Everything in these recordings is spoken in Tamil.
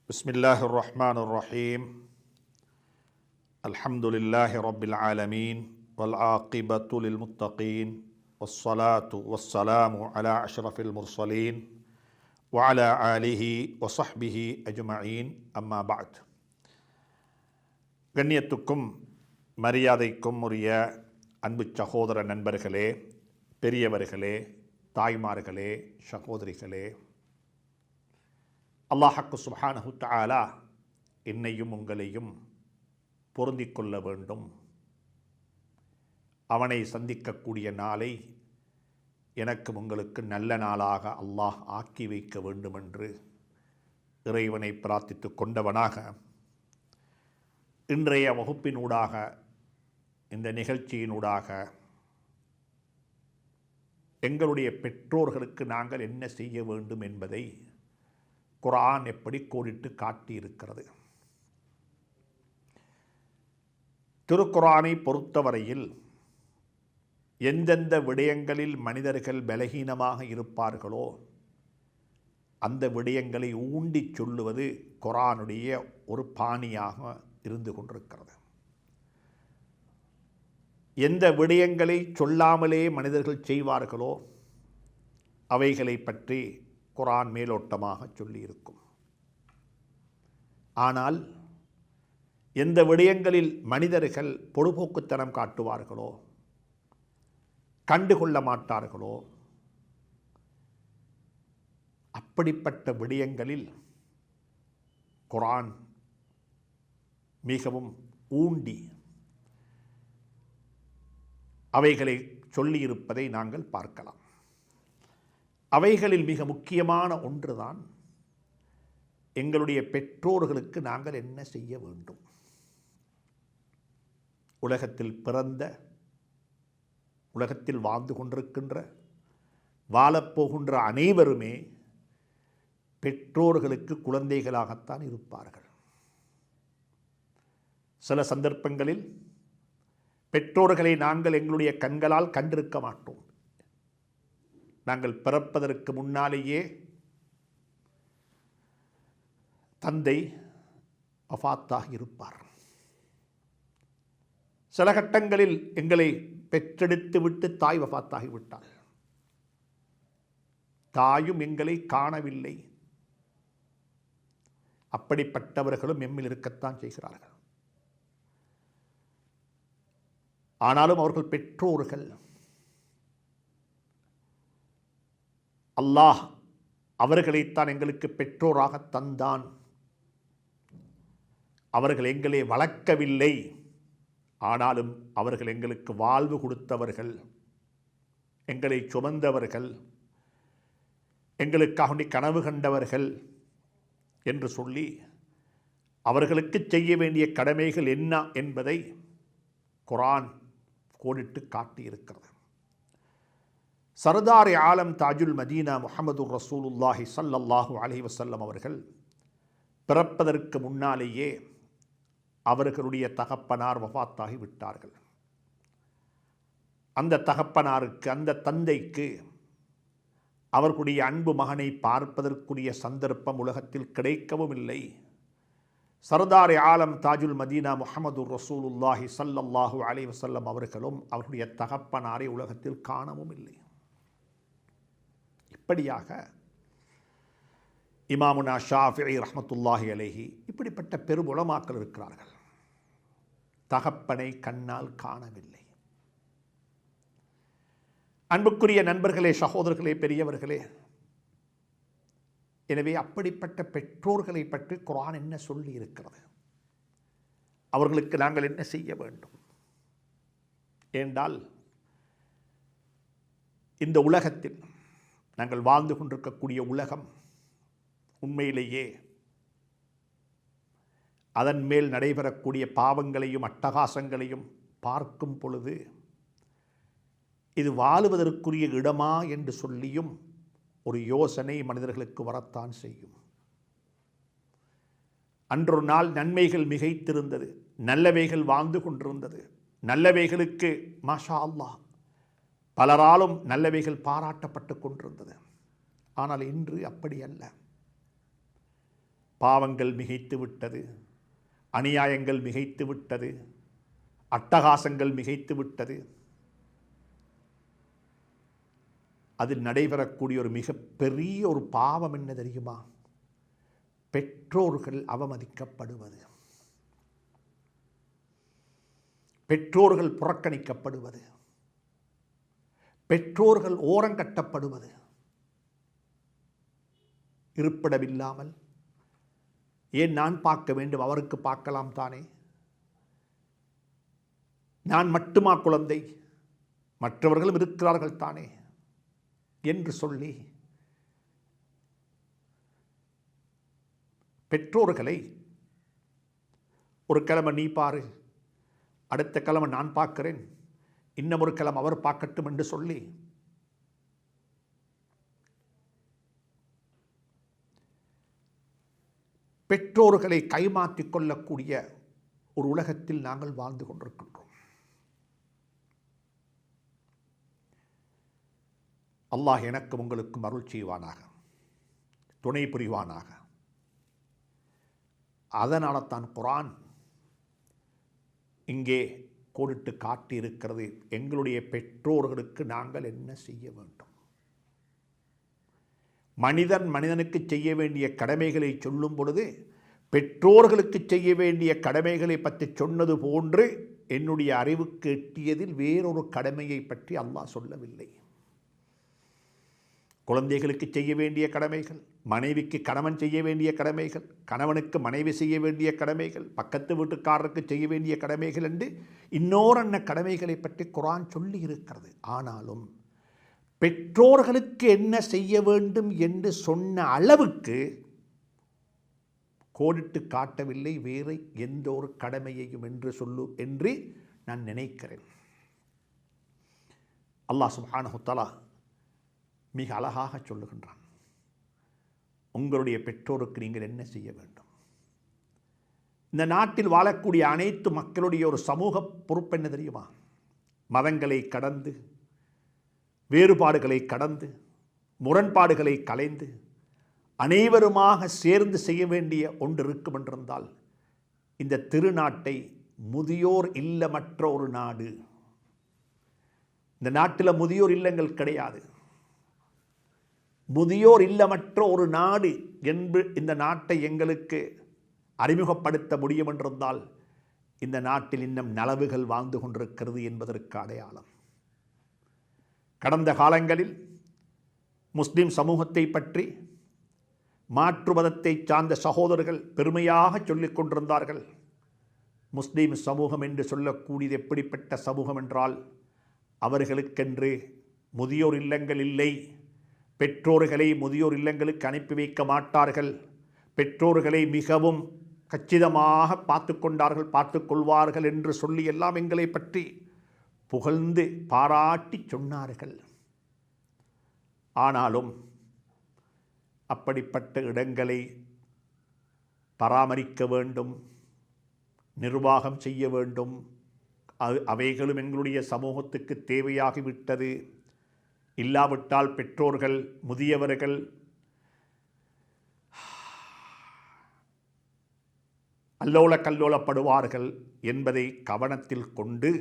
பிஸ்மில்லாஹி ரஹ்மான் ரஹீம். அல்ஹம்துலில்லாஹி ரப்பில் ஆலமீன் வல் ஆகிபத்து லில் முத்தகீன் வஸ்ஸலாத்து வஸ்ஸலாமு அலா அஷ்ரஃபில் முர்ஸலீன் வ அலா ஆலிஹி வ ஸஹ்பிஹி அஜ்மஈன். அம்மா பஅத். கண்ணியத்துக்கும் மரியாதைக்கும் உரிய அன்பு சகோதர நண்பர்களே, பெரியவர்களே, தாய்மார்களே, சகோதரிகளே, அல்லாஹ்க்கு சுப்ஹானஹு தஆலா என்னையும் உங்களையும் பொருந்திக் கொள்ள வேண்டும். அவனை சந்திக்கக்கூடிய நாளை எனக்கும் உங்களுக்கு நல்ல நாளாக அல்லாஹ் ஆக்கி வைக்க வேண்டுமென்று இறைவனை பிரார்த்தித்து கொண்டவனாக இன்றைய வகுப்பினூடாக, இந்த நிகழ்ச்சியினூடாக எங்களுடைய பெற்றோர்களுக்கு நாங்கள் என்ன செய்ய வேண்டும் என்பதை குர்ஆன் எப்படி கோடிட்டு காட்டியிருக்கிறது. திருக்குர்ஆனை பொறுத்தவரையில் எந்தெந்த விடயங்களில் மனிதர்கள் பலகீனமாக இருப்பார்களோ அந்த விடயங்களை ஊண்டி சொல்லுவது குர்ஆனுடைய ஒரு பாணியாக இருந்து கொண்டிருக்கிறது. எந்த விடயங்களை சொல்லாமலே மனிதர்கள் செய்வார்களோ அவைகளை பற்றி குர்ஆன் மேலோட்டமாக சொல்லியிருக்கும். ஆனால் எந்த விடயங்களில் மனிதர்கள் பொடுபோக்குத்தனம் காட்டுவார்களோ, கண்டுகொள்ள மாட்டார்களோ, அப்படிப்பட்ட விடயங்களில் குர்ஆன் மிகவும் ஊண்டி அவைகளை சொல்லியிருப்பதை நாங்கள் பார்க்கலாம். அவைகளில் மிக முக்கியமான ஒன்றுதான் எங்களுடைய பெற்றோர்களுக்கு நாங்கள் என்ன செய்ய வேண்டும். உலகத்தில் பிறந்த, உலகத்தில் வாழ்ந்து கொண்டிருக்கின்ற, வாழப்போகின்ற அனைவருமே பெற்றோர்களுக்கு குழந்தைகளாகத்தான் இருப்பார்கள். சில சந்தர்ப்பங்களில் பெற்றோர்களை நாங்கள் எங்களுடைய கண்களால் கண்டிருக்க மாட்டோம். நாங்கள் பிறப்பதற்கு முன்னாலேயே தந்தை வஃபாத்தாகி இருப்பார். சில கட்டங்களில் எங்களை பெற்றெடுத்து விட்டு தாய் வஃபாத்தாகி விட்டாள். தாயும் எங்களை காணவில்லை. அப்படிப்பட்டவர்களும் எம்மில் இருக்கத்தான் செய்கிறார்கள். ஆனாலும் அவர்கள் பெற்றோர்கள். அல்லாஹ் அவர்களைத்தான் எங்களுக்கு பெற்றோராக தந்தான். அவர்கள் எங்களை வளர்க்கவில்லை, ஆனாலும் அவர்கள் எங்களுக்கு வாழ்வு கொடுத்தவர்கள், எங்களை சுமந்தவர்கள், எங்களுக்காக கனவு கண்டவர்கள் என்று சொல்லி அவர்களுக்கு செய்ய வேண்டிய கடமைகள் என்ன என்பதை குர்ஆன் கோடிட்டு காட்டியிருக்கிறது. சர்தார் ஆலம் தாஜுல் மதீனா முஹம்மது ரசூலுல்லாஹி ஸல்லல்லாஹு அலைஹி வஸல்லம் அவர்கள் பிறப்பதற்கு முன்னாலேயே அவர்களுடைய தகப்பனார் வஃபாத்தாகி விட்டார்கள். அந்த தகப்பனாருக்கு, அந்த தந்தைக்கு அவர்களுடைய அன்பு மகனை பார்ப்பதற்குரிய சந்தர்ப்பம் உலகத்தில் கிடைக்கவும் இல்லை. சர்தார் ஆலம் தாஜுல் மதீனா முஹம்மது ரசூலுல்லாஹி ஸல்லல்லாஹு அலைஹி வஸல்லம் அவர்களும் அவருடைய தகப்பனாரை உலகத்தில் காணவும் இல்லை. இப்படியாக இமாமுனா ஷாஃபிஈ ரஹ்மத்துல்லாஹி அலைஹி இப்படிப்பட்ட பெரும் உலமாக்கள் இருக்கிறார்கள். தகப்பனை கண்ணால் காணவில்லை. அன்புக்குரிய நண்பர்களே, சகோதரர்களே, பெரியவர்களே, எனவே அப்படிப்பட்ட பெற்றோர்களை பற்றி குர்ஆன் என்ன சொல்லி இருக்கிறது, அவர்களுக்கு நாங்கள் என்ன செய்ய வேண்டும் என்றால், இந்த உலகத்தில் நாங்கள் வாழ்ந்து கொண்டிருக்கக்கூடிய உலகம் உண்மையிலேயே அதன் மேல் நடைபெறக்கூடிய பாவங்களையும் அட்டகாசங்களையும் பார்க்கும் பொழுது இது வாழுவதற்குரிய இடமா என்று சொல்லியும் ஒரு யோசனை மனிதர்களுக்கு வரத்தான் செய்யும். அன்றொரு நாள் நன்மைகள் மிகைத்திருந்தது, நல்லவைகள் வாழ்ந்து கொண்டிருந்தது. நல்லவைகளுக்கு மாஷா அல்லாஹ் பலராலும் நல்லவைகள் பாராட்டப்பட்டு கொண்டிருந்தது. ஆனால் இன்று அப்படி அல்ல. பாவங்கள் மிகைத்து விட்டது, அநியாயங்கள் மிகைத்து விட்டது, அட்டகாசங்கள் மிகைத்து விட்டது. அதில் நடைபெறக்கூடிய ஒரு மிகப்பெரிய ஒரு பாவம் என்ன தெரியுமா? பெற்றோர்கள் அவமதிக்கப்படுவது, பெற்றோர்கள் புறக்கணிக்கப்படுவது, பெற்றோர்கள் ஓரங்கட்டப்படுவது. இருப்பிடமில்லாமல் ஏன் நான் பார்க்க வேண்டும், அவருக்கு பார்க்கலாம் தானே, நான் மட்டுமா குழந்தை, மற்றவர்களும் இருக்கிறார்கள் தானே என்று சொல்லி பெற்றோர்களை ஒரு கிழமை நீ பாரு, அடுத்த கிழமை நான் பார்க்கிறேன், இன்னும் ஒரு கிழமை அவர் பார்க்கட்டும் என்று சொல்லி பெற்றோர்களை கைமாற்றிக் கொள்ளக்கூடிய ஒரு உலகத்தில் நாங்கள் வாழ்ந்து கொண்டிருக்கின்றோம். அல்லாஹ் எனக்கும் உங்களுக்கும் அருள் செய்வானாக, துணை புரிவானாக. அதனால தான் குர்ஆன் இங்கே கோடிட்டு காட்டியிருக்கிறது, எங்களுடைய பெற்றோர்களுக்கு நாங்கள் என்ன செய்ய வேண்டும். மனிதனுக்கு செய்ய வேண்டிய கடமைகளை சொல்லும் பொழுது பெற்றோர்களுக்கு செய்ய வேண்டிய கடமைகளை பற்றி சொன்னது போன்று என்னுடைய அறிவுக்கு எட்டியதில் வேறொரு கடமையை பற்றி அல்லாஹ் சொல்லவில்லை. குழந்தைகளுக்கு செய்ய வேண்டிய கடமைகள், மனைவிக்கு கணவன் செய்ய வேண்டிய கடமைகள், கணவனுக்கு மனைவி செய்ய வேண்டிய கடமைகள், பக்கத்து வீட்டுக்காரருக்கு செய்ய வேண்டிய கடமைகள் என்று இன்னொரு கடமைகளை பற்றி குர்ஆன் சொல்லி இருக்கிறது. ஆனாலும் பெற்றோர்களுக்கு என்ன செய்ய வேண்டும் என்று சொன்ன அளவுக்கு கோடிட்டு காட்டவில்லை வேறு எந்த ஒரு கடமையையும் என்று நான் நினைக்கிறேன். அல்லாஹ் சுப்ஹானஹு வ தஆலா மிக அழகாக சொல்லுகின்றான், உங்களுடைய பெற்றோருக்கு நீங்கள் என்ன செய்ய வேண்டும். இந்த நாட்டில் வாழக்கூடிய அனைத்து மக்களுடைய ஒரு சமூக பொறுப்பு என்ன தெரியுமா? மதங்களை கடந்து, வேறுபாடுகளை கடந்து, முரண்பாடுகளை களைந்து அனைவருமாக சேர்ந்து செய்ய வேண்டிய ஒன்று இருக்கும் என்றிருந்தால் இந்த திருநாட்டை முதியோர் இல்லமற்ற ஒரு நாடு. இந்த நாட்டில் முதியோர் இல்லங்கள் கிடையாது. முதியோர் இல்லமற்ற ஒரு நாடு என்று இந்த நாட்டை எங்களுக்கு அறிமுகப்படுத்த முடியும் என்றிருந்தால் இந்த நாட்டில் இன்னும் நலவுகள் வாழ்ந்து கொண்டிருக்கிறது என்பதற்கு அடையாளம். கடந்த காலங்களில் முஸ்லிம் சமூகத்தை பற்றி மாற்று மதத்தை சார்ந்த சகோதரர்கள் பெருமையாக சொல்லிக் கொண்டிருந்தார்கள். முஸ்லிம் சமூகம் என்று சொல்லக்கூடியது எப்படிப்பட்ட சமூகம் என்றால், அவர்களுக்கென்று முதியோர் இல்லங்கள் இல்லை, பெற்றோர்களை முதியோர் இல்லங்களுக்கு அனுப்பி வைக்க மாட்டார்கள், பெற்றோர்களை மிகவும் கச்சிதமாக பார்த்து கொள்வார்கள் என்று சொல்லி எல்லாம் எங்களை பற்றி புகழ்ந்து பாராட்டி சொன்னார்கள். ஆனாலும் அப்படிப்பட்ட இடங்களை பராமரிக்க வேண்டும், நிர்வாகம் செய்ய வேண்டும். அவைகளும் எங்களுடைய சமூகத்துக்கு தேவையாகிவிட்டது. இல்லாவிட்டால் பெற்றோர்கள், முதியவர்கள் அல்லோல கல்லோலப்படுவார்கள் என்பதை கவனத்தில் கொண்டு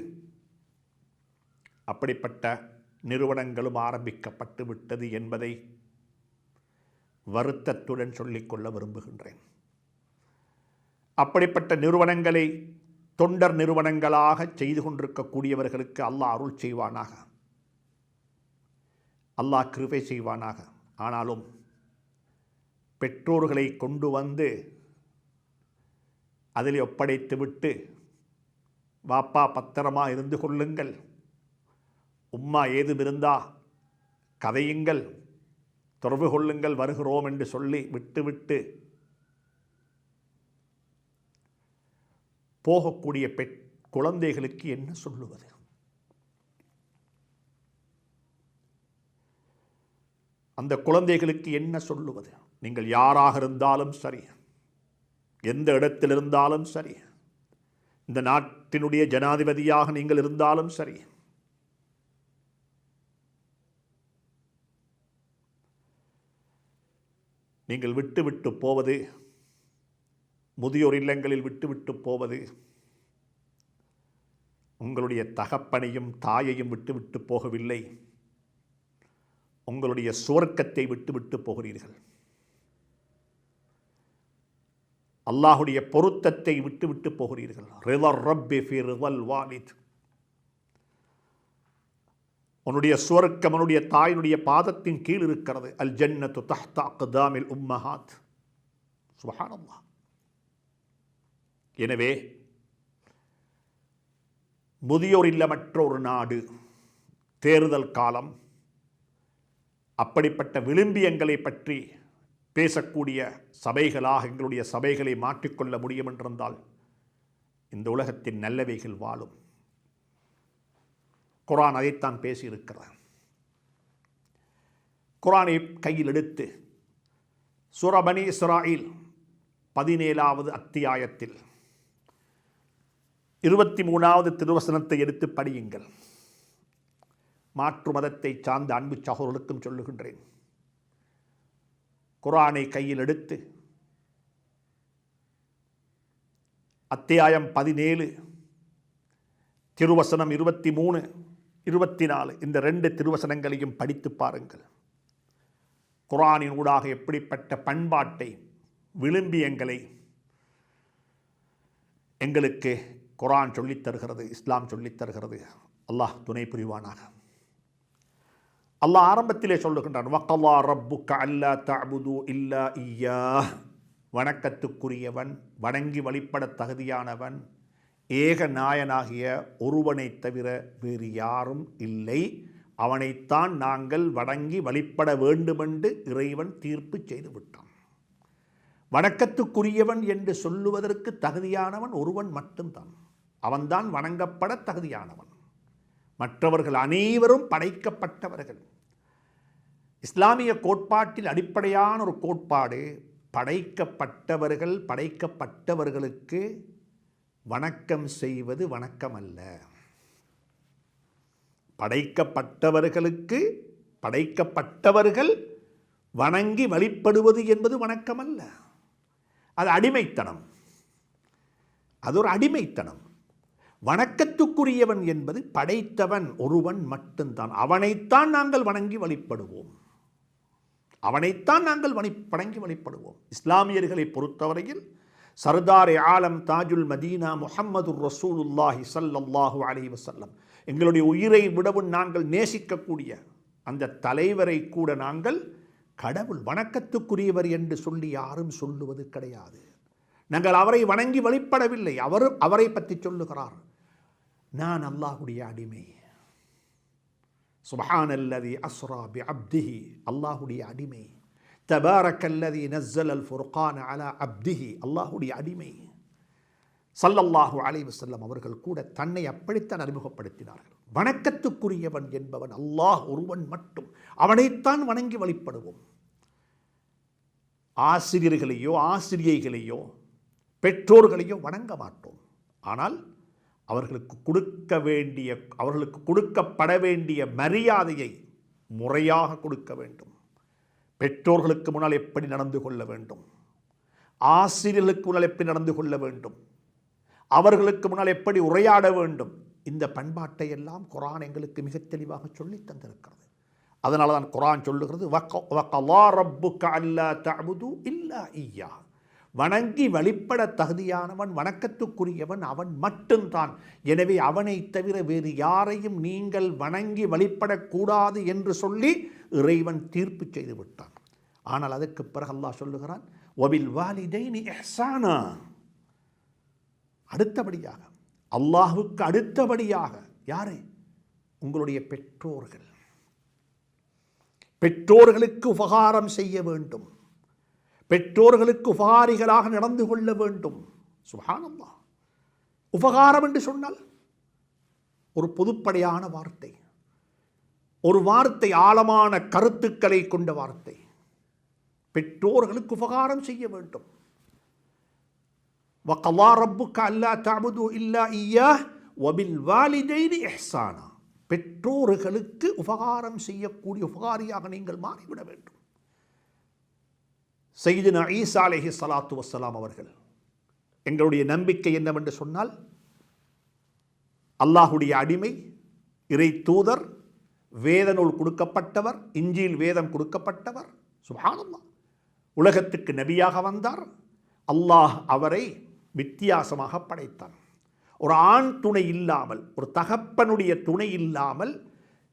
அப்படிப்பட்ட நிறுவனங்களும் ஆரம்பிக்கப்பட்டு விட்டது என்பதை வருத்தத்துடன் சொல்லிக்கொள்ள விரும்புகின்றேன். அப்படிப்பட்ட நிறுவனங்களை தொண்டர் நிறுவனங்களாக செய்து கொண்டிருக்கக்கூடியவர்களுக்கு அல்லாஹ் அருள் செய்வானாக, அல்லாஹ் கிருபை செய்வானாக. ஆனாலும் பெற்றோர்களை கொண்டு வந்து அதில் ஒப்படைத்துவிட்டு, வாப்பா பத்திரமா இருந்து கொள்ளுங்கள், உம்மா ஏதும் இருந்தா கதையுங்கள், தொடர்பு கொள்ளுங்கள், வருகிறோம் என்று சொல்லி விட்டுவிட்டு போகக்கூடிய குழந்தைகளுக்கு என்ன சொல்லுவது? அந்த குழந்தைகளுக்கு என்ன சொல்லுவது? நீங்கள் யாராக இருந்தாலும் சரி, எந்த இடத்தில் இருந்தாலும் சரி, இந்த நாட்டினுடைய ஜனாதிபதியாக நீங்கள் இருந்தாலும் சரி, நீங்கள் விட்டு போவது முதியோர் இல்லங்களில் விட்டுவிட்டு போவது உங்களுடைய தகப்பனையும் தாயையும் விட்டுவிட்டு போகவில்லை, உங்களுடைய சுவர்க்கத்தை விட்டுவிட்டு போகிறீர்கள். அல்லாஹுடைய பொருத்தத்தை விட்டுவிட்டு போகிறீர்கள். ரிதர் ரப்பி ஃபி ரிதல் வாலித். உன்னுடைய சுவர்க்கம் உன்னுடைய தாயினுடைய பாதத்தின் கீழ் இருக்கிறது. அல் ஜன்னத்து தஹ்த அக்தாமில் உம்மஹாத். சுப்ஹானல்லாஹ். எனவே முதியோர் இல்லமற்ற ஒரு நாடு, தேர்தல் காலம், அப்படிப்பட்ட விளிம்பியங்களை பற்றி பேசக்கூடிய சபைகளாக எங்களுடைய சபைகளை மாற்றிக்கொள்ள முடியும் என்றிருந்தால் இந்த உலகத்தின் நல்லவைகள் வாழும். குர்ஆன் அதைத்தான் பேசியிருக்கிறார். குர்ஆனை கையில் எடுத்து சூரா பனி இஸ்ராயில் 17வது அத்தியாயத்தில் 23வது திருவசனத்தை எடுத்து படியுங்கள். மாற்று மதத்தை சார்ந்த அன்பு சகோதரர்களுக்கும் சொல்லுகின்றேன். குர்ஆனை கையில் எடுத்து அத்தியாயம் 17 திருவசனம் 23, 24 இந்த 2 திருவசனங்களையும் படித்து பாருங்கள். குர்ஆனின் ஊடாக எப்படிப்பட்ட பண்பாட்டை, விளிம்பியங்களை எங்களுக்கு குர்ஆன் சொல்லித் தருகிறது, இஸ்லாம் சொல்லித் தருகிறது. அல்லாஹ் துணை புரிவானாக. அல்லாஹ் ஆரம்பத்திலே சொல்லுகின்றான், வக்கல்லா ரப்புக்க அல்லா தஅபுது இல்லா இய்யாஹ். வணக்கத்துக்குரியவன், வணங்கி வழிபட தகுதியானவன், ஏக நாயனாகிய ஒருவனை தவிர வேறு யாரும் இல்லை, அவனைத்தான் நாங்கள் வணங்கி வழிபட வேண்டுமென்று இறைவன் தீர்ப்பு செய்து விட்டான். வணக்கத்துக்குரியவன் என்று சொல்லுவதற்கு தகுதியானவன் ஒருவன் மட்டும்தான். அவன்தான் வணங்கப்பட தகுதியானவன். மற்றவர்கள் அனைவரும் படைக்கப்பட்டவர்கள். இஸ்லாமிய கோட்பாட்டில் அடிப்படையான ஒரு கோட்பாடு, படைக்கப்பட்டவர்கள் படைக்கப்பட்டவர்களுக்கு வணக்கம் செய்வது வணக்கம் அல்ல. படைக்கப்பட்டவர்களுக்கு படைக்கப்பட்டவர்கள் வணங்கி வழிபடுவது என்பது வணக்கம் அல்ல. அது அடிமைத்தனம். அது ஒரு அடிமைத்தனம். வணக்கத்துக்குரியவன் என்பது படைத்தவன் ஒருவன் மட்டும்தான். அவனைத்தான் நாங்கள் வணங்கி வழிபடுவோம். அவனைத்தான் நாங்கள் வணங்கி வழிபடுவோம். இஸ்லாமியர்களை பொறுத்தவரையில் சர்தார் ஆலம் தாஜுல் மதீனா முஹம்மதுர் ரசூலுல்லாஹி ஸல்லல்லாஹு அலைஹி வஸல்லம், எங்களுடைய உயிரை விடவும் நாங்கள் நேசிக்கக்கூடிய அந்த தலைவரை கூட நாங்கள் கடவுள், வணக்கத்துக்குரியவர் என்று சொல்லி யாரும் சொல்லுவது கிடையாது. நாங்கள் அவரை வணங்கி வழிபடவில்லை. அவரை பற்றி சொல்லுகிறார், நான் அல்லாஹுடைய அடிமை. சுப்ஹானல்லதி அஸ்ரா பி அப்திஹி, அல்லாஹுடைய அடிமை. தபாரக்கல்லதி நஸ்ஸலல் ஃபுர்கான அலா அப்திஹி, அல்லாஹுடைய அடிமை. ஸல்லல்லாஹு அலைஹி வஸல்லம் அவர்கள் கூட தன்னை அப்படித்தான் அறிமுகப்படுத்தினார்கள். வணக்கத்துக்குரியவன் என்பவன் அல்லாஹ் ஒருவன் மட்டும், அவனைத்தான் வணங்கி வழிபடுவோம். ஆசிரியர்களையோ ஆசிரியைகளையோ பெற்றோர்களையோ வணங்க மாட்டோம். ஆனால் அவர்களுக்கு கொடுக்கப்பட வேண்டிய மரியாதையை முறையாக கொடுக்க வேண்டும். பெற்றோர்களுக்கு முன்னால் எப்படி நடந்து கொள்ள வேண்டும், ஆசிரியர்களுக்கு முன்னால் எப்படி நடந்து கொள்ள வேண்டும், அவர்களுக்கு முன்னால் எப்படி உரையாட வேண்டும், இந்த பண்பாட்டை எல்லாம் குர்ஆன் எங்களுக்கு மிக தெளிவாக சொல்லி தந்திருக்கிறது. அதனால தான் குர்ஆன் சொல்லுகிறது, வக்கல்லா ரப்புக்க அல்லா தஅபுது இல்லா இய்யாஹ். வணங்கி வழிபட தகுதியானவன், வணக்கத்துக்குரியவன் அவன் மட்டும்தான். எனவே அவனை தவிர வேறு யாரையும் நீங்கள் வணங்கி வழிபடக்கூடாது என்று சொல்லி இறைவன் தீர்ப்பு செய்து விட்டான். ஆனால் அதற்கு பிறகு அல்லாஹ் சொல்லுகிறான், வபில் வாலிதைனி இஹ்சானா. அடுத்தபடியாக, அல்லாஹுக்கு அடுத்தபடியாக யாரு? உங்களுடைய பெற்றோர்கள். பெற்றோர்களுக்கு உபகாரம் செய்ய வேண்டும். பெற்றோர்களுக்கு உபகாரிகளாக நடந்து கொள்ள வேண்டும். சுப்ஹானல்லாஹ். உபகாரம் என்று சொன்னால் ஒரு பொதுப்படையான வார்த்தை, ஒரு வார்த்தை, ஆழமான கருத்துக்களை கொண்ட வார்த்தை. பெற்றோர்களுக்கு உபகாரம் செய்ய வேண்டும். வக்கல்லா ரப்புக்க அல்லா தஅபுது இல்லா இய்யாஹ் வபில் வாலிதைனி இஹ்சானா. பெற்றோர்களுக்கு உபகாரம் செய்யக்கூடிய உபகாரியாக நீங்கள் மாறிவிட வேண்டும். சையதுனா ஈசா அலைஹி ஸலாத்து வஸ்ஸலாம் அவர்கள் எங்களுடைய நம்பிக்கை என்னவென்று சொன்னால், அல்லாஹுடைய அடிமை, இறை தூதர், வேத நூல் கொடுக்கப்பட்டவர், இஞ்சில் வேதம் கொடுக்கப்பட்டவர், சுப்ஹானல்லாஹ், உலகத்துக்கு நபியாக வந்தார். அல்லாஹ் அவரை வித்தியாசமாக படைத்தான். ஒரு ஆண் துணை இல்லாமல், ஒரு தகப்பனுடைய துணை இல்லாமல்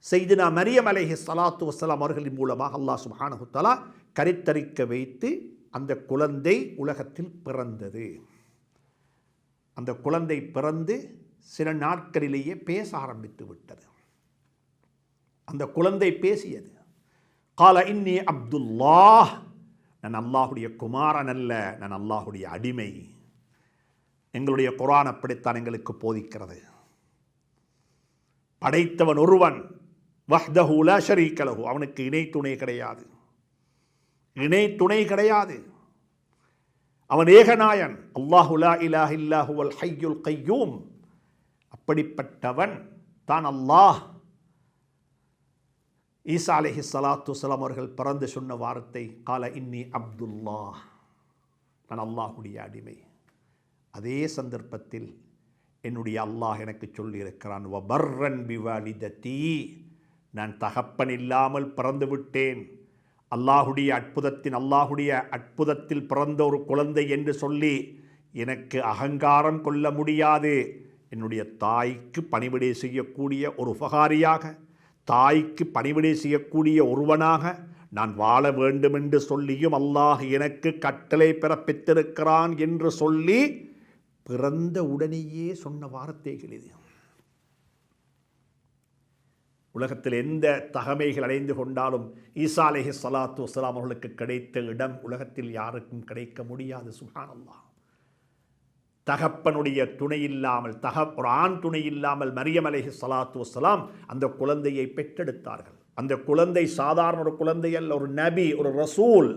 செய்தினா மரியம் அலைஹிஸ்ஸலாத்து வஸ்ஸலாம் அவர்களின் மூலமாக அல்லாஹ் சுப்ஹானஹு தஆலா கருத்தரிக்க வைத்து அந்த குழந்தை உலகத்தில் பிறந்தது. அந்த குழந்தை பிறந்து சில நாட்களிலேயே பேச ஆரம்பித்து விட்டது. அந்த குழந்தை பேசியது. கால இன்னி அப்துல்லாஹ், நான் அல்லாஹுடைய குமாரன் அல்ல, நான் அல்லாஹுடைய அடிமை. எங்களுடைய குர்ஆன் அப்படித்தான் எங்களுக்கு போதிக்கிறது. படைத்தவன் ஒருவன், வஹ்தஹு லா ஷரீக லஹு, அவனுக்கு இணை துணை கிடையாது, இணை துணை கிடையாது. அவன் ஏகநாயன். அல்லாஹு லா இலாஹ இல்லா ஹுவல் ஹய்யுல் கய்யூம், அப்படிப்பட்டவன் தான் அல்லாஹ். ஈசா அலைஹிஸ்ஸலாத்து வஸ்ஸலாம் அவர்கள் பிறந்து சொன்ன வார்த்தை கால இன்னி அப்துல்லாஹ், நான் அல்லாஹுடைய அடிமை. அதே சந்தர்ப்பத்தில் என்னுடைய அல்லாஹ் எனக்கு சொல்லியிருக்கிறான், வபர்ரன் பிவாலிததி, நான் தகப்பன் இல்லாமல் பிறந்து விட்டேன். அல்லாஹுடைய அற்புதத்தில் பிறந்த ஒரு குழந்தை என்று சொல்லி எனக்கு அகங்காரம் கொள்ள முடியாது. என்னுடைய தாய்க்கு பணிவிடை செய்யக்கூடிய ஒரு உபகாரியாக, தாய்க்கு பணிவிடை செய்யக்கூடிய ஒருவனாக நான் வாழ வேண்டும் என்று சொல்லியும் அல்லாஹ் எனக்கு கட்டளை பிறப்பித்திருக்கிறான் என்று சொல்லி பிறந்த உடனேயே சொன்ன வார்த்தைகள் இது. உலகத்தில் எந்த தகமைகள் அடைந்து கொண்டாலும் ஈசா அலைஹிஸ்ஸலாத்து வஸ்ஸலாம் அவர்களுக்கு கிடைத்த இடம் உலகத்தில் யாருக்கும் கிடைக்க முடியாது. சுப்ஹானல்லாஹ். தகப்பனுடைய துணை இல்லாமல், ஒரு ஆண் துணை இல்லாமல் மரியம் அலைஹிஸ்ஸலாத்து வஸ்ஸலாம் அந்த குழந்தையை பெற்றெடுத்தார்கள். அந்த குழந்தை சாதாரண ஒரு குழந்தை அல்ல, ஒரு நபி, ஒரு ரசூல்,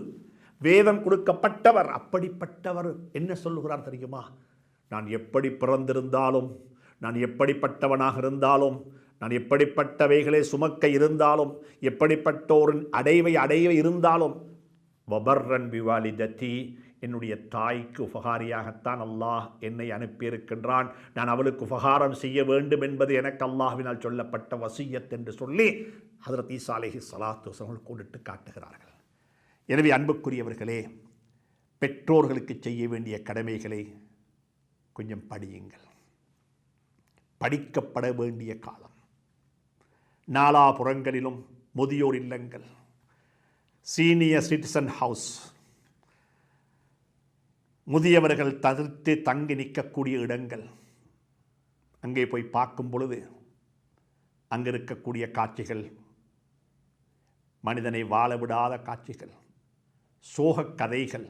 வேதம் கொடுக்கப்பட்டவர். அப்படிப்பட்டவர் என்ன சொல்லுகிறார் தெரியுமா? நான் எப்படி பிறந்திருந்தாலும், நான் எப்படிப்பட்டவனாக இருந்தாலும், நான் எப்படிப்பட்டவைகளை சுமக்க இருந்தாலும், எப்படிப்பட்ட ஒரு அடைய இருந்தாலும், வபர்ரன் பிவாலிததி, என்னுடைய தாய்க்கு உபகாரியாகத்தான் அல்லாஹ் என்னை அனுப்பியிருக்கின்றான். நான் அவளுக்கு உபகாரம் செய்ய வேண்டும் என்பது எனக்கு அல்லாஹ்வினால் சொல்லப்பட்ட வசியத் என்று சொல்லி ஹஜ்ரத் ஈசா அலைஹிஸ்ஸலாத்து வஸ்ஸலாம் கொண்டுட்டு காட்டுகிறார்கள். எனவே அன்புக்குரியவர்களே, பெற்றோர்களுக்கு செய்ய வேண்டிய கடமைகளை கொஞ்சம் படியுங்கள். படிக்கப்பட வேண்டிய காலம். நாலாபுறங்களிலும் முதியோர் இல்லங்கள், சீனியர் சிட்டிசன் ஹவுஸ், முதியவர்கள் தவிர்த்து தங்கி நிற்கக்கூடிய இடங்கள், அங்கே போய் பார்க்கும் பொழுது அங்கே இருக்கக்கூடிய காட்சிகள் மனிதனை வாழ விடாத காட்சிகள், சோகக் கதைகள்.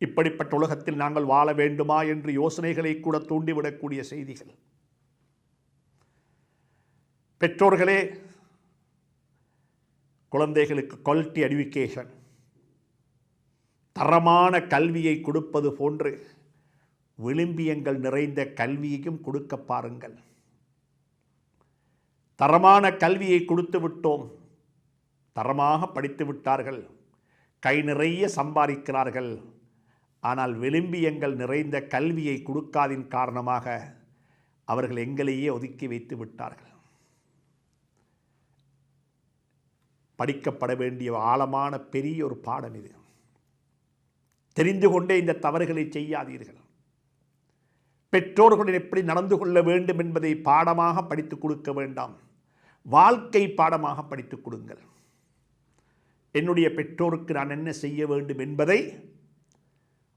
இப்படிப்பட்ட உலகத்தில் நாங்கள் வாழ வேண்டுமா என்று யோசனைகளை கூட தூண்டிவிடக்கூடிய செய்திகள். பெற்றோர்களே, குழந்தைகளுக்கு குவாலிட்டி எஜுகேஷன், தரமான கல்வியை கொடுப்பது போன்று விளிம்பியங்கள் நிறைந்த கல்வியையும் கொடுக்க பாருங்கள். தரமான கல்வியை கொடுத்து விட்டோம், தரமாக படித்து விட்டார்கள், கை நிறைய சம்பாதிக்கிறார்கள். ஆனால் விளிம்பியங்கள் நிறைந்த கல்வியை கொடுக்காதின் காரணமாக அவர்கள் எங்களையே ஒதுக்கி வைத்து விட்டார்கள். படிக்கப்பட வேண்டிய ஆழமான பெரிய ஒரு பாடம் இது. தெரிந்து கொண்டே இந்த தவறுகளை செய்யாதீர்கள். பெற்றோர்களுடன் எப்படி நடந்து கொள்ள வேண்டும் என்பதை பாடமாக படித்துக் கொடுக்க வேண்டாம், வாழ்க்கை பாடமாக படித்துக் கொடுங்கள். என்னுடைய பெற்றோருக்கு நான் என்ன செய்ய வேண்டும் என்பதை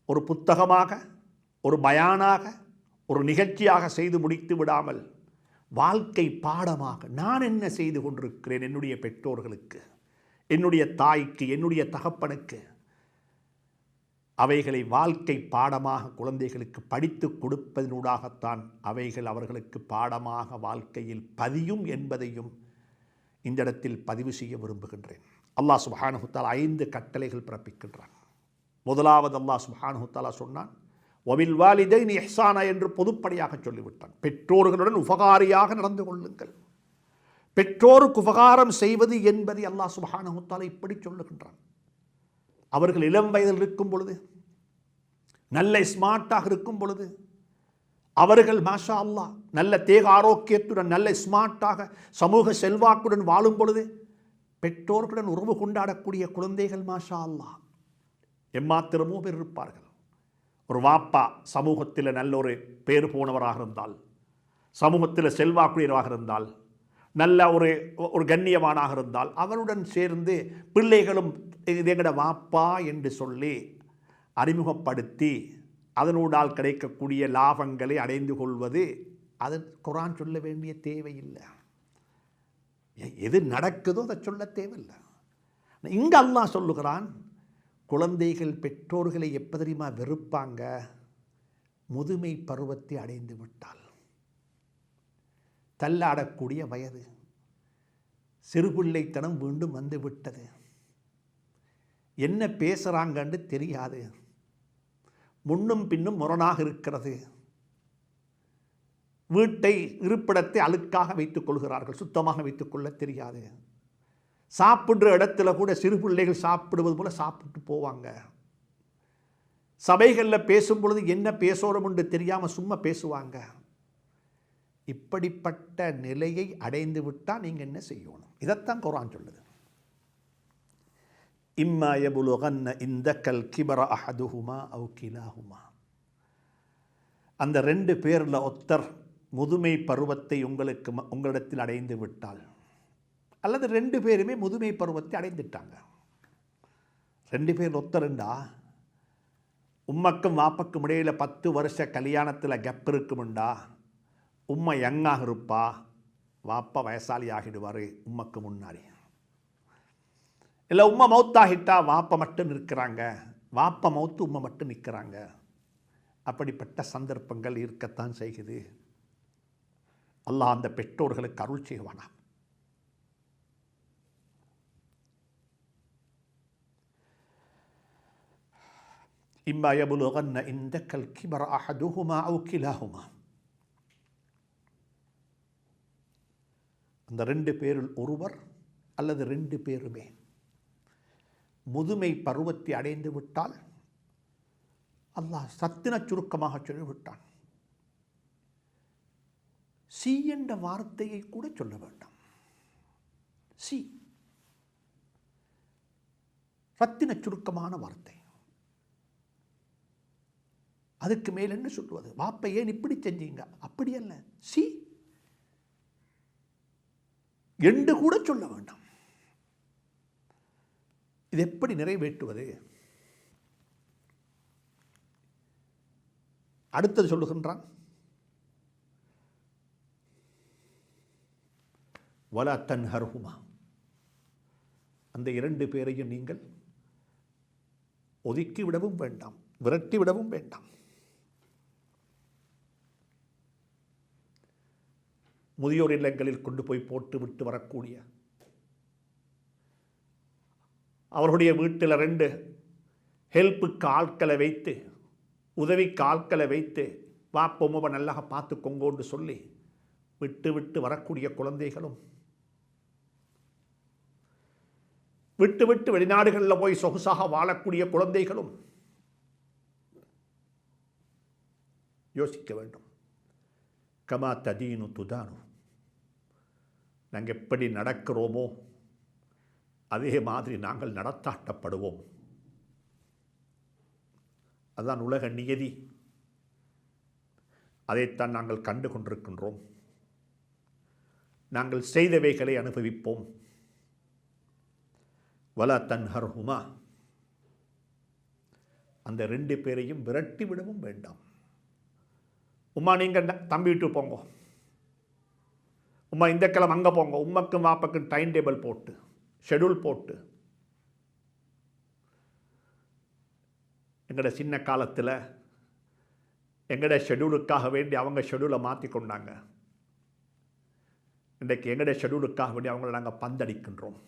ஒரு புத்தகமாக, ஒரு பயானாக, ஒரு நிகழ்ச்சியாக செய்து முடித்து விடாமல் வாழ்க்கை பாடமாக நான் என்ன செய்து கொண்டிருக்கிறேன் என்னுடைய பெற்றோர்களுக்கு, என்னுடைய தாய்க்கு, என்னுடைய தகப்பனுக்கு, அவைகளை வாழ்க்கை பாடமாக குழந்தைகளுக்கு படித்து கொடுப்பதனூடாகத்தான் அவைகள் அவர்களுக்கு பாடமாக வாழ்க்கையில் பதியும் என்பதையும் இந்த இடத்தில் பதிவு செய்ய விரும்புகின்றேன். அல்லாஹ் சுப்ஹானஹு தஆலா 5 கட்டளைகள் பிறப்பிக்கின்றான். முதலாவது அல்லாஹ் சுப்ஹானஹு தஆலா சொன்னான், வபில் வாலிதைனி இஹ்சானா என்று பொதுப்படையாக சொல்லிவிட்டான். பெற்றோர்களுடன் உபகாரியாக நடந்து கொள்ளுங்கள். பெற்றோருக்கு உபகாரம் செய்வது என்பதை அல்லாஹ் சுப்ஹானஹு தஆலா இப்படி சொல்லுகின்றான். அவர்கள் இளம் வயதில் இருக்கும் பொழுது நல்ல ஸ்மார்ட்டாக இருக்கும் பொழுது அவர்கள் மாஷா அல்லாஹ் நல்ல தேக ஆரோக்கியத்துடன் நல்ல ஸ்மார்ட்டாக சமூக செல்வாக்குடன் வாழும் பொழுது பெற்றோர்களுடன் உறவு கொண்டாடக்கூடிய குழந்தைகள் மாஷா அல்லாஹ் எம்மாத்திரமோ பேர் இருப்பார்கள். ஒரு வாப்பா சமூகத்தில் நல்ல ஒரு பேர் போனவராக இருந்தால், சமூகத்தில் செல்வாக்குடையவராக இருந்தால், நல்ல ஒரு கண்ணியமானாக இருந்தால், அவருடன் சேர்ந்து பிள்ளைகளும் இது எங்கட வாப்பா என்று சொல்லி அறிமுகப்படுத்தி அதனூடால் கிடைக்கக்கூடிய லாபங்களை அடைந்து கொள்வது, அது குர்ஆன் சொல்ல வேண்டிய தேவையில்லை. எது நடக்குதோ அதை சொல்ல தேவையில்லை. இங்கே அல்லாஹ் சொல்லுகிறான், குழந்தைகள் பெற்றோர்களை எப்போ தெரியுமா வெறுப்பாங்க? முதுமை பருவத்தை அடைந்து விட்டால், தள்ளாடக்கூடிய வயது, சிறுபிள்ளைத்தனம் மீண்டும் வந்து விட்டது, என்ன பேசுகிறாங்கன்னு தெரியாது, முன்னும் பின்னும் முரணாக இருக்கிறது, வீட்டை இருப்பிடத்தை அழுக்காக வைத்துக் கொள்கிறார்கள், சுத்தமாக வைத்துக் கொள்ள தெரியாது, சாப்பிடுற இடத்துல கூட சிறு பிள்ளைகள் சாப்பிடுவது போல சாப்பிட்டு போவாங்க, சபைகளில் பேசும் பொழுது என்ன பேசணும் என்று தெரியாமல் சும்மா பேசுவாங்க. இப்படிப்பட்ட நிலையை அடைந்து விட்டால் நீங்கள் என்ன செய்யணும்? இதைத்தான் குர்ஆன் சொல்லுது. இம்மா யபுலுகன்ன இந்தக்கல் கிபர அஹதுஹுமா அவ் கிலாஹுமா. அந்த ரெண்டு பேரில் ஒத்தர் முதுமை பருவத்தை உங்களிடத்தில் அடைந்து விட்டால், அல்லது ரெண்டு பேருமே முதுமை பருவத்தை அடைந்துட்டாங்க, ரெண்டு பேர் ஒத்தருண்டா, உம்மக்கும் வாப்பக்கும் இடையில் 10 வருஷ கல்யாணத்தில் கெப் இருக்குமுண்டா, உம்மை யங்காக இருப்பா, வாப்பா வயசாளி ஆகிடுவார் உம்மக்கு முன்னாடி. இல்லை உம்மை மௌத்தாகிட்டா வாப்பா மட்டும் நிற்கிறாங்க, வாப்பா மௌத்து உம்மை மட்டும் நிற்கிறாங்க. அப்படிப்பட்ட சந்தர்ப்பங்கள் இருக்கத்தான் செய்குது. அல்லாஹ் அந்த பெற்றோர்களுக்கு அருள் செய்வானா. இம்மா யபுலுகன்ன இந்தக்கல் கிபர அஹதுஹுமா அவ் கிலாஹுமா. அந்த ரெண்டு பேரில் ஒருவர் அல்லது ரெண்டு பேருமே முதுமை பருவத்தை அடைந்து விட்டால், அல்லாஹ் சத்தின சுருக்கமாக சொல்லிவிட்டான், சி என்ற வார்த்தையை கூட சொல்ல வேண்டாம். சி சத்தின சுருக்கமான வார்த்தை. அதுக்கு மேல் என்ன சொல்லுவது? வாப்பை ஏன் இப்படி செஞ்சீங்க? அப்படி அல்ல, சி என்று கூட சொல்ல வேண்டாம். இது எப்படி நிறைவேற்றுவது? அடுத்தது சொல்லுகின்றான், வலா தன்ஹர்ஹுமா. அந்த இரண்டு பேரையும் நீங்கள் ஒதுக்கி விடவும் வேண்டாம், விரட்டி விடவும் வேண்டாம். முதியோர் இல்லங்களில் கொண்டு போய் போட்டு விட்டு வரக்கூடிய, அவர்களுடைய வீட்டில் 2 ஹெல்ப்புக்கு ஆட்களை வைத்து, உதவிக்கு ஆட்களை வைத்து, வாப்பொம்மை நல்லா பார்த்துக்கொங்கோன்னு சொல்லி விட்டு விட்டு வரக்கூடிய குழந்தைகளும், விட்டு விட்டு வெளிநாடுகளில் போய் சொகுசாக வாழக்கூடிய குழந்தைகளும் யோசிக்க வேண்டும். கமா ததீனு துதானு. நாங்கள் எப்படி நடக்கிறோமோ அதே மாதிரி நாங்கள் நடத்தாட்டப்படுவோம். அதுதான் உலக நியதி. அதைத்தான் நாங்கள் கண்டு கொண்டிருக்கின்றோம். நாங்கள் செய்தவைகளை அனுபவிப்போம். வலா தன்ஹர்ஹுமா. அந்த 2 பேரையும் விரட்டி விடவும் வேண்டாம். உம்மா நீங்கள் தம்பி விட்டு போங்க, உம்மா இந்த கிழமை அங்கே போங்க, உம்மக்கும் வாப்பக்கும் டைம் டேபிள் போட்டு, ஷெடியூல் போட்டு. எங்களோட சின்ன காலத்தில் எங்களோட ஷெடியூலுக்காக வேண்டி அவங்க ஷெடியூலை மாற்றி கொண்டாங்க. இன்றைக்கு எங்களோட ஷெடியூலுக்காக வேண்டி அவங்கள நாங்கள் பந்தடிக்கின்றோம்.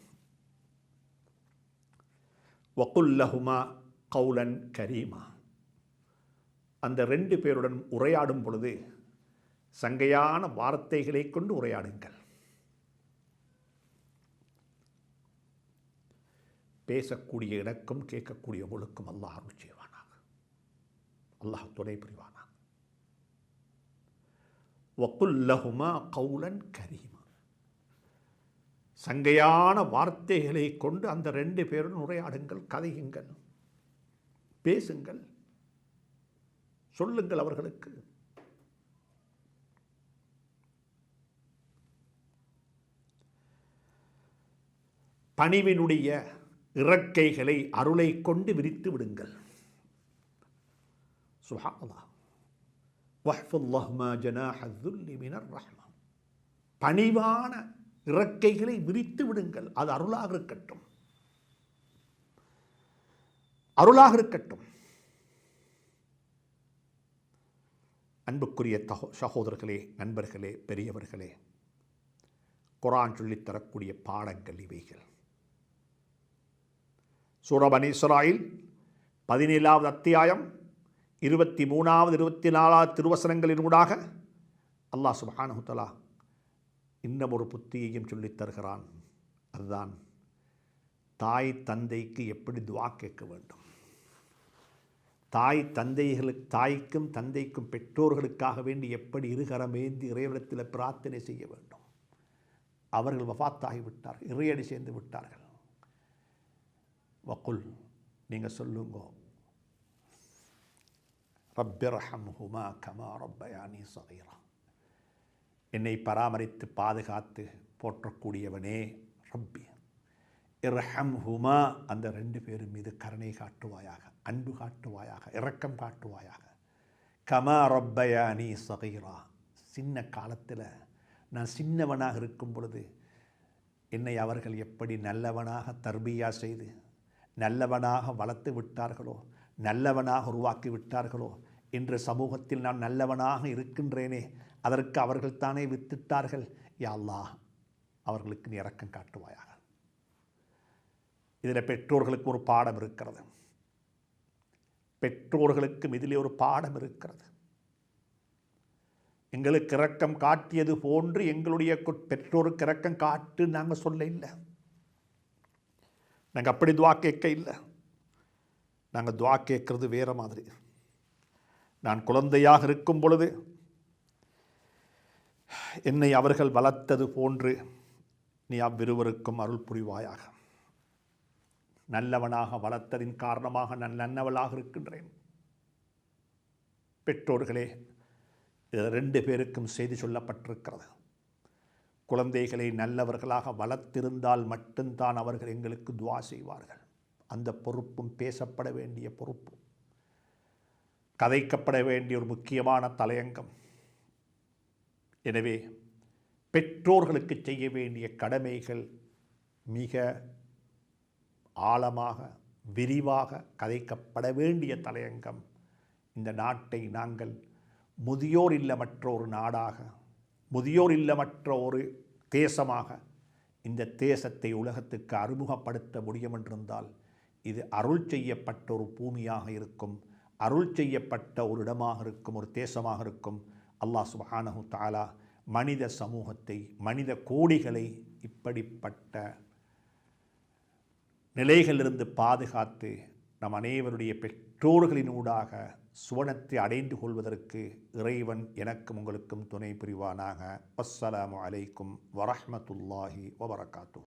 வகுல்லஹுமா கௌலன் கரீமா. அந்த 2 பேருடன் உரையாடும் பொழுது சங்கையான வார்த்தைகளை கொண்டு உரையாடுங்கள். பேசக்கூடிய எனக்கும் கேட்கக்கூடிய உங்களுக்கும் அல்லாஹ் அருள் செய்வானாக. அல்லாஹ் துணை புரிவானா. வகுல் லஹுமா கௌலன் கரீமா. சங்கையான வார்த்தைகளை கொண்டு அந்த 2 பேரும் உரையாடுங்கள், கதையுங்கள், பேசுங்கள், சொல்லுங்கள் அவர்களுக்கு. பணிவினுடைய இறக்கைகளை அருளை கொண்டு விரித்து விடுங்கள். சுப்ஹானல்லாஹ். வஹ்ஃபுல்லாஹ் மா ஜனாஹ ذுல்லி மினர் ரஹ்மா. பணிவான இறக்கைகளை விரித்து விடுங்கள். அது அருளாக இருக்கட்டும், அருளாக இருக்கட்டும். அன்புக்குரிய சகோதரர்களே, நண்பர்களே, பெரியவர்களே, குர்ஆன் சொல்லித்தரக்கூடிய பாடங்கள் இவைகள். சூரா பனி இஸ்ராயில் 17வது அத்தியாயம் 23வது 24வது திருவசனங்களினூடாக அல்லாஹ் சுப்ஹானஹு தஆலா இன்னும் ஒரு புத்தியையும் சொல்லித் தருகிறான். அதுதான் தாய் தந்தைக்கு எப்படி துஆ கேட்க வேண்டும், தாய்க்கும் தந்தைக்கும் பெற்றோர்களுக்காக வேண்டி எப்படி இருகரமேந்தி இறைவனிடத்தில் பிரார்த்தனை செய்ய வேண்டும். அவர்கள் வஃபாத்தாகிவிட்டார்கள், இறையடி சேர்ந்து விட்டார்கள். வகுல், நீங்கள் சொல்லுங்க, ரப்பிர்ஹம்ஹுமா கமா ரப்பயானி ஸகீரா. என்னை பராமரித்து பாதுகாத்து போற்றக்கூடியவனே ரப்பி இர்ஹம்ஹுமா, அந்த 2 பேரும் மீது கருணை காட்டுவாயாக, அன்பு காட்டுவாயாக, இரக்கம் காட்டுவாயாக. கமா ரப்பயானி ஸகீரா, சின்ன காலத்தில் நான் சின்னவனாக இருக்கும் பொழுது என்னை அவர்கள் எப்படி நல்லவனாக தர்பியா செய்து நல்லவனாக வளர்த்து விட்டார்களோ, நல்லவனாக உருவாக்கி விட்டார்களோ, இன்று சமூகத்தில் நான் நல்லவனாக இருக்கின்றேனே, அதற்கு அவர்கள் தானே வித்திட்டார்கள். யா அல்லாஹ், அவர்களுக்கு நீ இரக்கம் காட்டுவாயாக. இதில் பெற்றோர்களுக்கு ஒரு பாடம் இருக்கிறது. பெற்றோர்களுக்கும் இதிலே ஒரு பாடம் இருக்கிறது. எங்களுக்கு இரக்கம் காட்டியது போன்று எங்களுடைய பெற்றோருக்கு இரக்கம் காட்டு நாங்கள் சொல்ல இல்லை. நாங்கள் அப்படி துஆ கேட்க இல்லை. நாங்கள் துஆ கேட்கறது வேற மாதிரி. நான் குழந்தையாக இருக்கும் பொழுது என்னை அவர்கள் வளர்த்தது போன்று நீ அவ்விருவருக்கும் அருள் புரிவாயாக. நல்லவனாக வளர்த்ததின் காரணமாக நான் நல்லவளாக இருக்கின்றேன். பெற்றோர்களே, 2 பேருக்கும் செய்தி சொல்லப்பட்டிருக்கிறது. குழந்தைகளை நல்லவர்களாக வளர்த்திருந்தால் மட்டும்தான் அவர்கள் எங்களுக்கு துஆ செய்வார்கள். அந்த பொறுப்பும் பேசப்பட வேண்டிய பொறுப்பு, கதைக்கப்பட வேண்டிய ஒரு முக்கியமான தலையங்கம். எனவே பெற்றோர்களுக்கு செய்ய வேண்டிய கடமைகள் மிக ஆழமாக, விரிவாக கதைக்கப்பட வேண்டிய தலையங்கம். இந்த நாட்டை நாங்கள் முதியோர் இல்லமற்ற ஒரு நாடாக, முதியோர் இல்லமற்ற ஒரு தேசமாக இந்த தேசத்தை உலகத்துக்கு அறிமுகப்படுத்த முடியும் என்றிருந்தால் இது அருள் செய்யப்பட்ட ஒரு பூமியாக இருக்கும், அருள் செய்யப்பட்ட ஒரு இடமாக இருக்கும், ஒரு தேசமாக இருக்கும். அல்லாஹ் சுப்ஹானஹு தஆலா மனித சமூகத்தை, மனித கோடிகளை இப்படிப்பட்ட நிலைகளிலிருந்து பாதுகாத்து நம் அனைவருடைய பெற்றோர்களினூடாக சுவனத்தை அடைந்து கொள்வதற்கு இறைவன் எனக்கும் உங்களுக்கும் துணை புரிவானாக. அஸ்ஸலாமு அலைக்கும் வரஹ்மத்துல்லாஹி வபரகாத்துஹு.